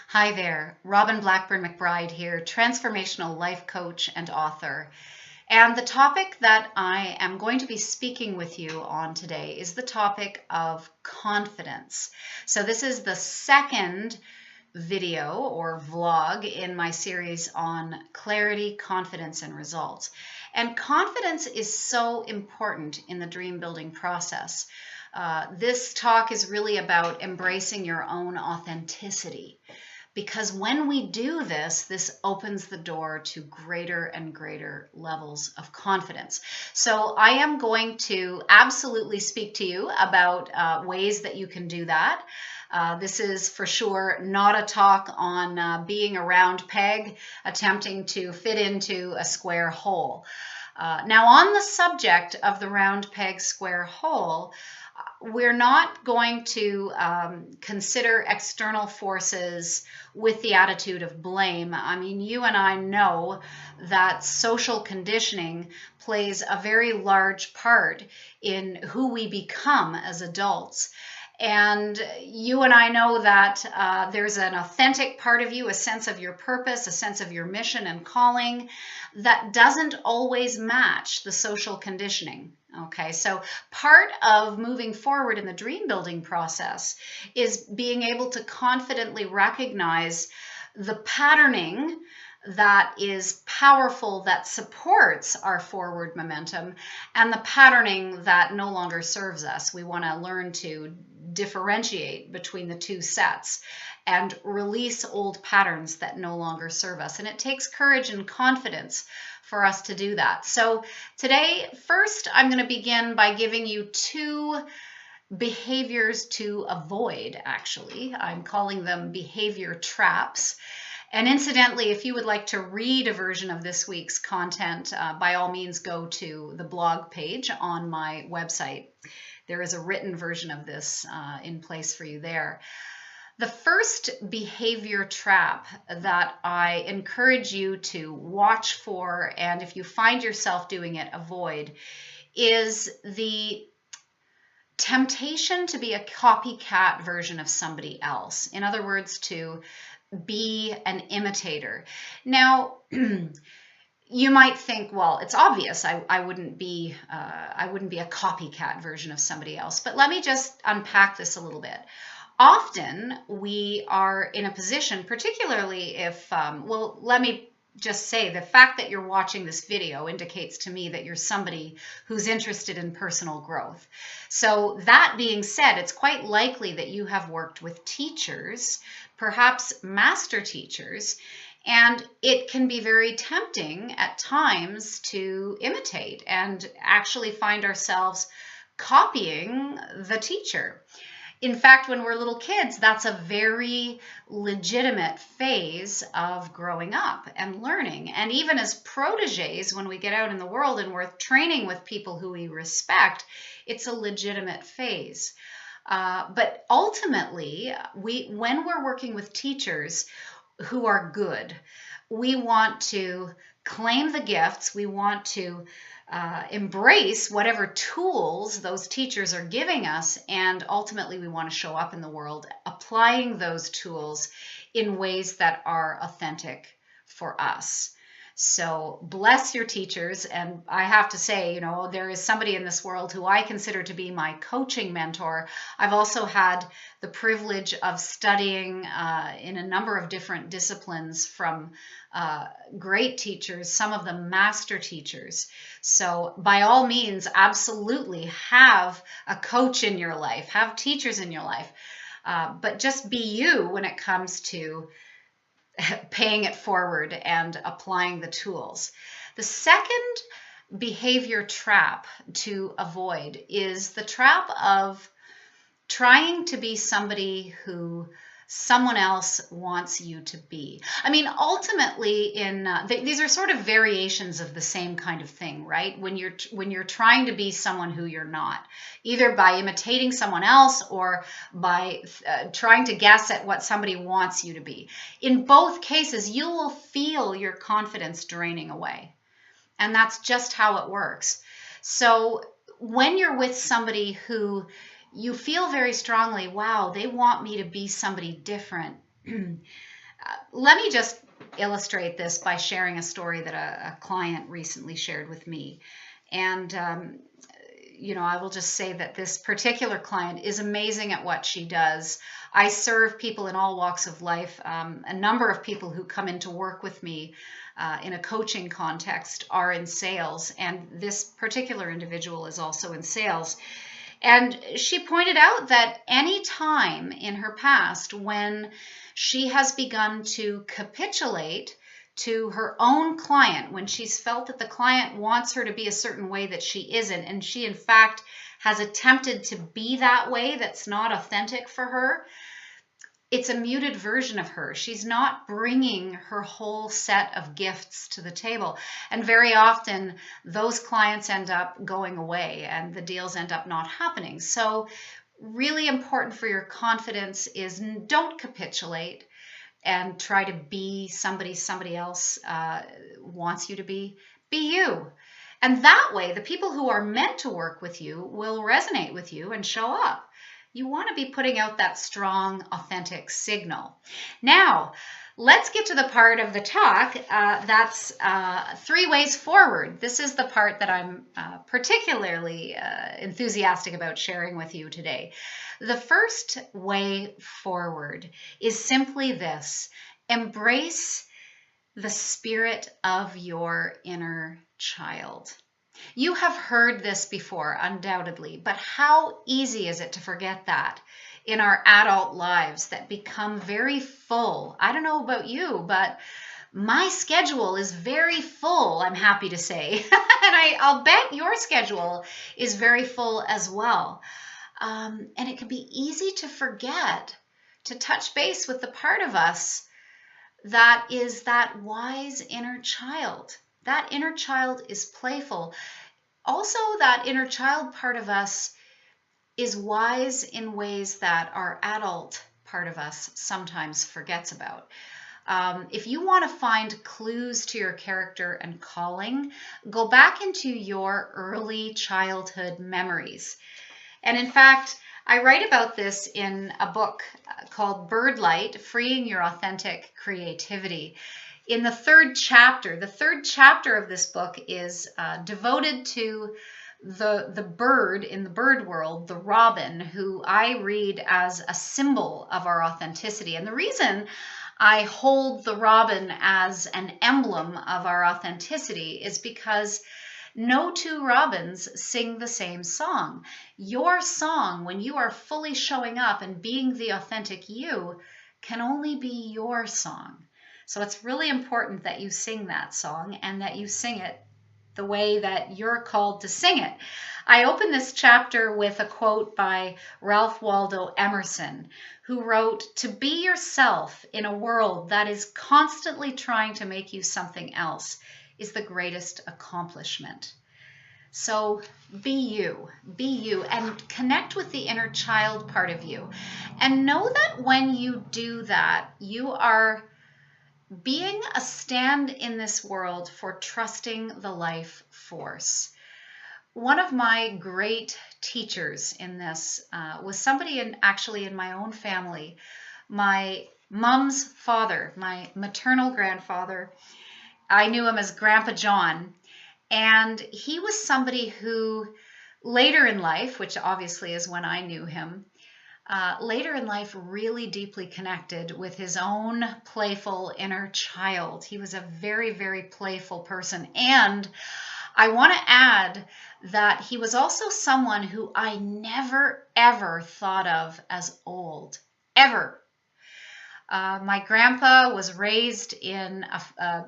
Hi there, Robin Blackburn McBride here, transformational life coach and author. And the topic that I am going to be speaking with you on today is the topic of confidence. So, this is the second video or vlog in my series on clarity, confidence, and results. And confidence is so important in the dream building process. This talk is really about embracing your own authenticity. Because when we do this, this opens the door to greater and greater levels of confidence. So I am going to absolutely speak to you about ways that you can do that. This is for sure not a talk on being a round peg, attempting to fit into a square hole. Now, on the subject of the round peg square hole, we're not going to consider external forces with the attitude of blame. I mean, you and I know that social conditioning plays a very large part in who we become as adults. And you and I know that there's an authentic part of you, a sense of your purpose, a sense of your mission and calling that doesn't always match the social conditioning. Okay, so part of moving forward in the dream building process is being able to confidently recognize the patterning that is powerful, that supports our forward momentum, and the patterning that no longer serves us. We want to learn to differentiate between the two sets and release old patterns that no longer serve us. And it takes courage and confidence for us to do that. So today, first, I'm going to begin by giving you two behaviors to avoid, actually. I'm calling them behavior traps. And incidentally, if you would like to read a version of this week's content, by all means, go to the blog page on my website. There is a written version of this in place for you there. The first behavior trap that I encourage you to watch for, and if you find yourself doing it, avoid, is the temptation to be a copycat version of somebody else. In other words, to be an imitator. Now, you might think, well, it's obvious I wouldn't be a copycat version of somebody else. But let me just unpack this a little bit. Often we are in a position, particularly if, well, let me just say the fact that you're watching this video indicates to me that you're somebody who's interested in personal growth. So that being said, it's quite likely that you have worked with teachers, perhaps master teachers, and it can be very tempting at times to imitate and actually find ourselves copying the teacher. In fact, when we're little kids, that's a very legitimate phase of growing up and learning. And even as proteges, when we get out in the world and we're training with people who we respect, it's a legitimate phase. But ultimately, when we're working with teachers who are good, we want to claim the gifts, we want to embrace whatever tools those teachers are giving us, and ultimately we want to show up in the world applying those tools in ways that are authentic for us. So bless your teachers. And I have to say, you know, there is somebody in this world who I consider to be my coaching mentor. I've also had the privilege of studying in a number of different disciplines from great teachers, some of them master teachers. So by all means, absolutely have a coach in your life, have teachers in your life, but just be you when it comes to paying it forward and applying the tools. The second behavior trap to avoid is the trap of trying to be somebody who someone else wants you to be. I mean, ultimately, these are sort of variations of the same kind of thing, right? When you're trying to be someone who you're not, either by imitating someone else or by trying to guess at what somebody wants you to be. In both cases, you will feel your confidence draining away, and that's just how it works. So when you're with somebody who you feel very strongly, wow, they want me to be somebody different, Let me just illustrate this by sharing a story that a client recently shared with me. And, I will just say that this particular client is amazing at what she does. I serve people in all walks of life. A number of people who come in to work with me in a coaching context are in sales, and this particular individual is also in sales. And she pointed out that any time in her past when she has begun to capitulate to her own client, when she's felt that the client wants her to be a certain way that she isn't, and she in fact has attempted to be that way that's not authentic for her, it's a muted version of her. She's not bringing her whole set of gifts to the table. And very often those clients end up going away and the deals end up not happening. So really important for your confidence is don't capitulate and try to be somebody else wants you to be. Be you. And that way, the people who are meant to work with you will resonate with you and show up. You want to be putting out that strong, authentic signal. Now, let's get to the part of the talk that's 3 ways forward. This is the part that I'm particularly enthusiastic about sharing with you today. The first way forward is simply this: embrace the spirit of your inner child. You have heard this before, undoubtedly, but how easy is it to forget that in our adult lives that become very full? I don't know about you, but my schedule is very full, I'm happy to say. And I'll bet your schedule is very full as well. And it can be easy to forget to touch base with the part of us that is that wise inner child. That inner child is playful. Also, that inner child part of us is wise in ways that our adult part of us sometimes forgets about. If you want to find clues to your character and calling, go back into your early childhood memories. And in fact, I write about this in a book called Birdlight: Freeing Your Authentic Creativity. In the 3rd chapter of this book is devoted to the bird in the bird world, the robin, who I read as a symbol of our authenticity. And the reason I hold the robin as an emblem of our authenticity is because no 2 robins sing the same song. Your song, when you are fully showing up and being the authentic you, can only be your song. So it's really important that you sing that song and that you sing it the way that you're called to sing it. I open this chapter with a quote by Ralph Waldo Emerson, who wrote, "To be yourself in a world that is constantly trying to make you something else is the greatest accomplishment." So be you, and connect with the inner child part of you. And know that when you do that, you are being a stand in this world for trusting the life force. One of my great teachers in this was somebody actually in my own family. My mom's father, my maternal grandfather, I knew him as Grandpa John, and he was somebody who later in life, which obviously is when I knew him, later in life really deeply connected with his own playful inner child. He was a very, very playful person. And I want to add that he was also someone who I never, ever thought of as old, ever. My grandpa was raised in a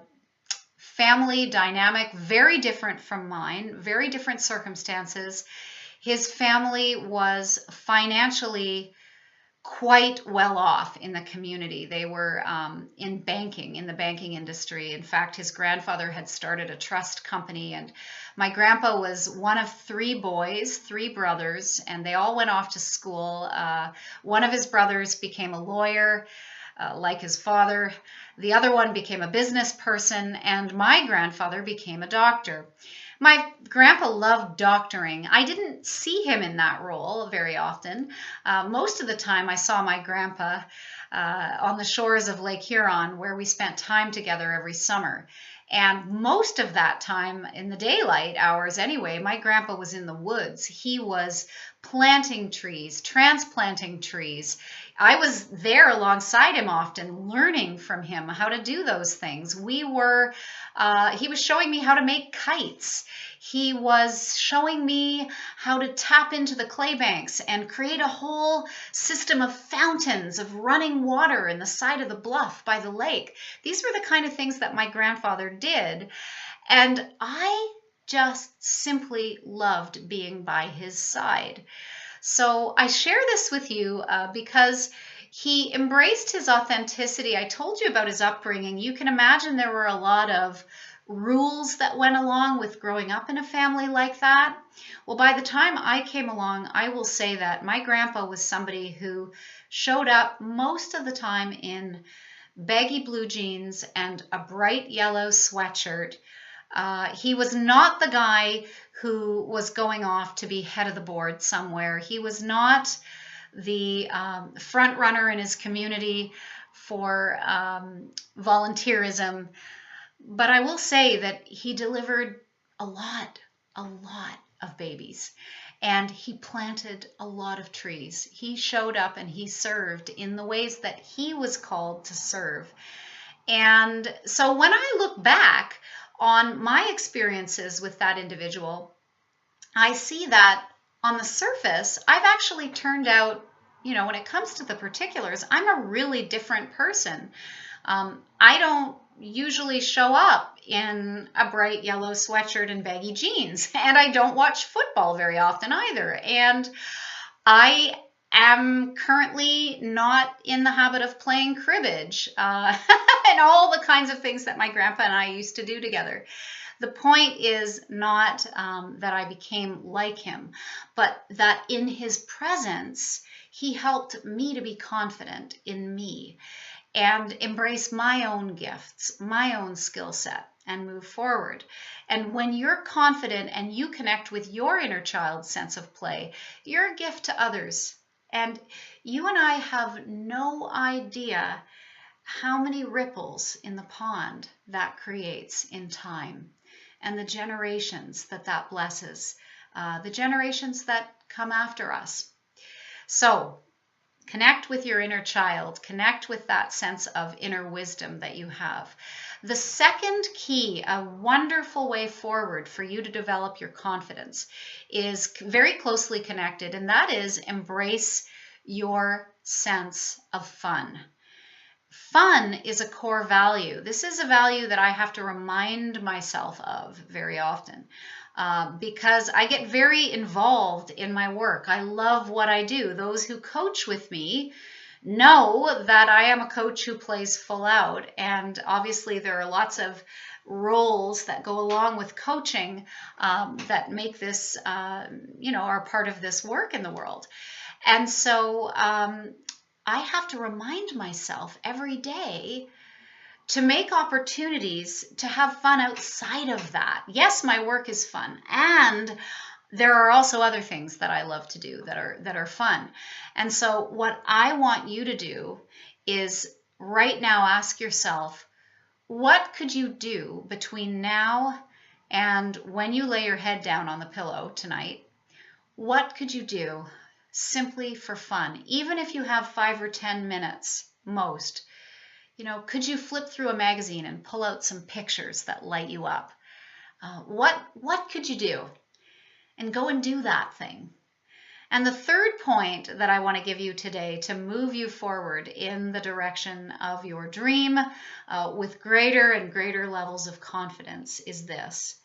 family dynamic very different from mine, very different circumstances. His family was financially quite well off in the community. They were in the banking industry. In fact, his grandfather had started a trust company, and my grandpa was one of 3 boys, 3 brothers, and they all went off to school. One of his brothers became a lawyer, like his father. The other one became a business person, and my grandfather became a doctor. My grandpa loved doctoring. I didn't see him in that role very often. Most of the time I saw my grandpa on the shores of Lake Huron, where we spent time together every summer. And most of that time, in the daylight hours anyway, my grandpa was in the woods. He was planting trees, transplanting trees. I was there alongside him often, learning from him how to do those things. He was showing me how to make kites. He was showing me how to tap into the clay banks and create a whole system of fountains of running water in the side of the bluff by the lake. These were the kind of things that my grandfather did. And I just simply loved being by his side. So I share this with you because he embraced his authenticity. I told you about his upbringing. You can imagine there were a lot of rules that went along with growing up in a family like that. Well, by the time I came along, I will say that my grandpa was somebody who showed up most of the time in baggy blue jeans and a bright yellow sweatshirt. He was not the guy who was going off to be head of the board somewhere. He was not the front runner in his community for volunteerism. But I will say that he delivered a lot of babies. And he planted a lot of trees. He showed up and he served in the ways that he was called to serve. And so when I look back on my experiences with that individual, I see that on the surface, I've actually turned out, when it comes to the particulars, I'm a really different person. I don't usually show up in a bright yellow sweatshirt and baggy jeans, and I don't watch football very often either. And I am currently not in the habit of playing cribbage and all the kinds of things that my grandpa and I used to do together. The point is not that I became like him, but that in his presence, he helped me to be confident in me and embrace my own gifts, my own skill set, and move forward. And when you're confident and you connect with your inner child's sense of play, you're a gift to others. And you and I have no idea how many ripples in the pond that creates in time, and the generations that blesses, the generations that come after us. So connect with your inner child. Connect with that sense of inner wisdom that you have. The second key, a wonderful way forward for you to develop your confidence, is very closely connected, and that is embrace your sense of fun. Fun is a core value. This is a value that I have to remind myself of very often. Because I get very involved in my work. I love what I do. Those who coach with me know that I am a coach who plays full out. And obviously there are lots of roles that go along with coaching that make this, are part of this work in the world. And so I have to remind myself every day to make opportunities to have fun outside of that. Yes, my work is fun, and there are also other things that I love to do that are fun. And so what I want you to do is right now ask yourself, what could you do between now and when you lay your head down on the pillow tonight? What could you do simply for fun, even if you have 5 or 10 minutes most? Could you flip through a magazine and pull out some pictures that light you up? What could you do? And go and do that thing. And the third point that I want to give you today to move you forward in the direction of your dream with greater and greater levels of confidence is this.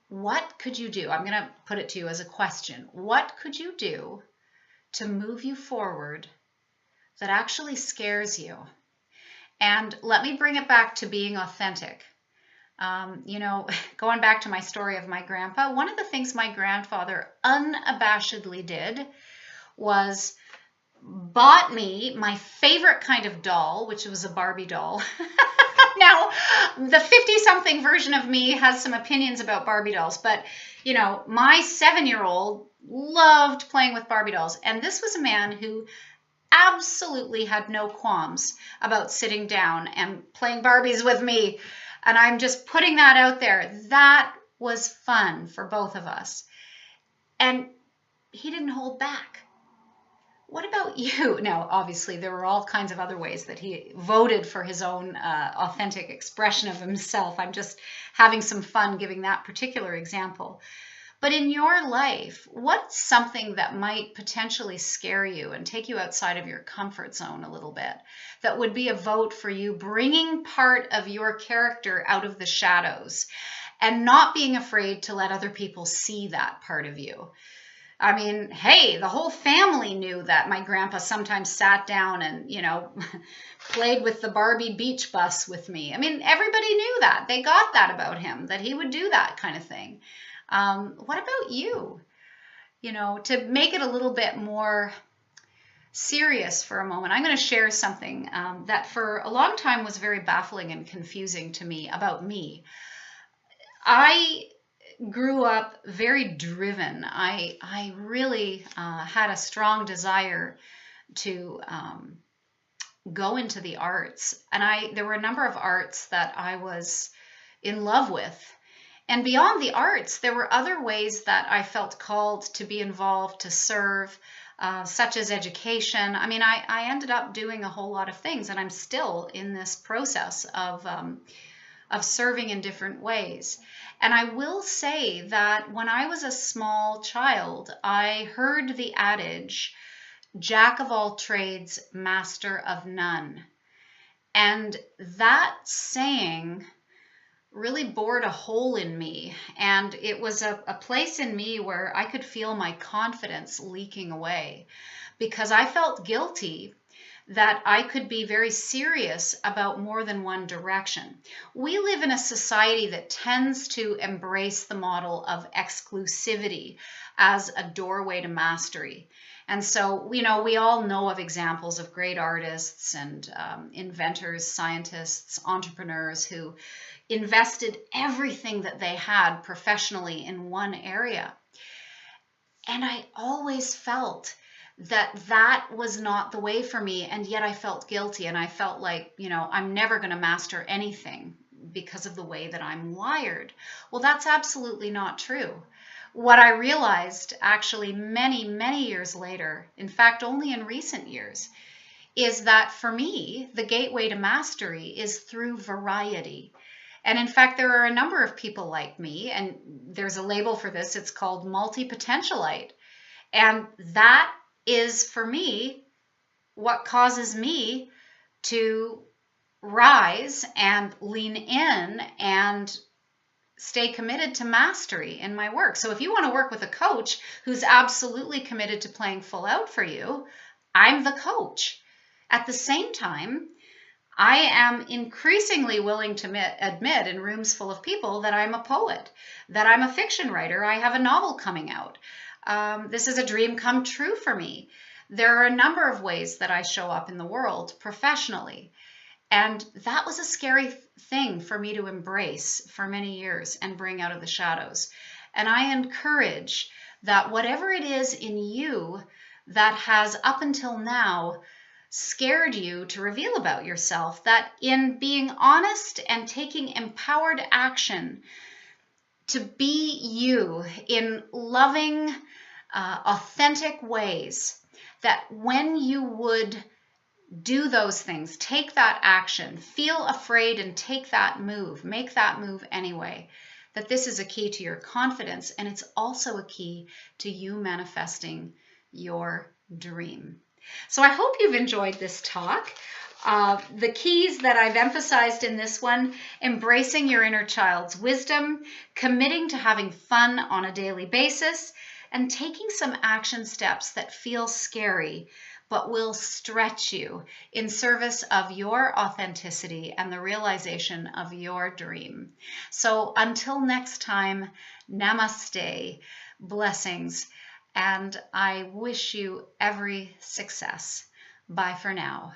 What could you do? I'm going to put it to you as a question. What could you do to move you forward that actually scares you? And let me bring it back to being authentic. Going back to my story of my grandpa, one of the things my grandfather unabashedly did was bought me my favorite kind of doll, which was a Barbie doll. Now, the 50-something version of me has some opinions about Barbie dolls, but you know, my 7-year-old loved playing with Barbie dolls. And this was a man who absolutely had no qualms about sitting down and playing Barbies with me. And I'm just putting that out there. That was fun for both of us. And he didn't hold back. What about you? Now, obviously, there were all kinds of other ways that he voted for his own authentic expression of himself. I'm just having some fun giving that particular example. But in your life, what's something that might potentially scare you and take you outside of your comfort zone a little bit that would be a vote for you bringing part of your character out of the shadows and not being afraid to let other people see that part of you? I mean, hey, the whole family knew that my grandpa sometimes sat down and, you know, played with the Barbie beach bus with me. I mean, everybody knew that. They got that about him, that he would do that kind of thing. What about you? You know, to make it a little bit more serious for a moment, I'm going to share something that for a long time was very baffling and confusing to me about me. I grew up very driven. I really had a strong desire to go into the arts, and there were a number of arts that I was in love with. And beyond the arts, there were other ways that I felt called to be involved, to serve, such as education. I mean, I ended up doing a whole lot of things, and I'm still in this process of serving in different ways. And I will say that when I was a small child, I heard the adage, "Jack of all trades, master of none." And that saying really bored a hole in me. And it was a place in me where I could feel my confidence leaking away because I felt guilty that I could be very serious about more than one direction. We live in a society that tends to embrace the model of exclusivity as a doorway to mastery. And so, you know, we all know of examples of great artists and inventors, scientists, entrepreneurs who invested everything that they had professionally in one area. And I always felt that was not the way for me, and yet I felt guilty, and I felt like, you know, I'm never going to master anything because of the way that I'm wired. Well, that's absolutely not true. What I realized actually many, many years later, in fact, only in recent years, is that for me, the gateway to mastery is through variety. And in fact, there are a number of people like me, and there's a label for this. It's called multi-potentialite. And that is, for me, what causes me to rise and lean in and stay committed to mastery in my work. So if you want to work with a coach who's absolutely committed to playing full out for you, I'm the coach. At the same time, I am increasingly willing to admit in rooms full of people that I'm a poet, that I'm a fiction writer. I have a novel coming out. This is a dream come true for me. There are a number of ways that I show up in the world professionally. And that was a scary thing for me to embrace for many years and bring out of the shadows. And I encourage that whatever it is in you that has up until now scared you to reveal about yourself, that in being honest and taking empowered action to be you in loving, authentic ways, that when you would do those things, take that action, feel afraid and take that move, make that move anyway, that this is a key to your confidence, and it's also a key to you manifesting your dream. So I hope you've enjoyed this talk. The keys that I've emphasized in this one: embracing your inner child's wisdom, committing to having fun on a daily basis, and taking some action steps that feel scary but will stretch you in service of your authenticity and the realization of your dream. So until next time, namaste, blessings, and I wish you every success. Bye for now.